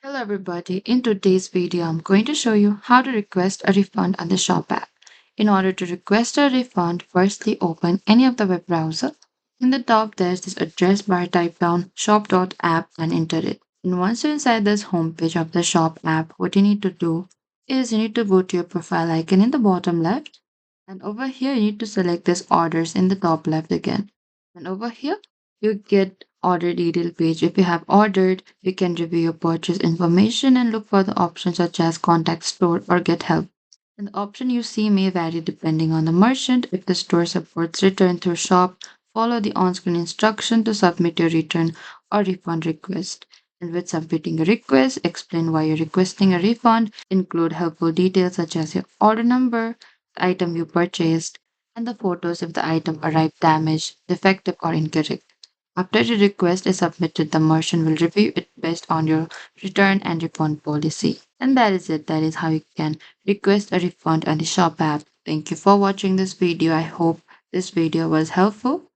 Hello everybody, in today's video I'm going to show you how to request a refund on the Shop app. In order to request a refund, firstly open any of the web browser. In the top there's this address bar, type down shop.app and enter it. And once you're inside this homepage of the Shop app, what you need to do is you need to go to your profile icon in the bottom left, and over here you need to select this orders in the top left again. And over here you get order detail page. If you have ordered, you can review your purchase information and look for the options such as contact store or get help. And the option you see may vary depending on the merchant. If the store supports return through shop, follow the on-screen instruction to submit your return or refund request. And with submitting a request, explain why you're requesting a refund, include helpful details such as your order number, the item you purchased, and the photos if the item arrived damaged, defective, or incorrect. After the request is submitted, the merchant will review it based on your return and refund policy. And that is it. That is how you can request a refund on the Shop app. Thank you for watching this video. I hope this video was helpful.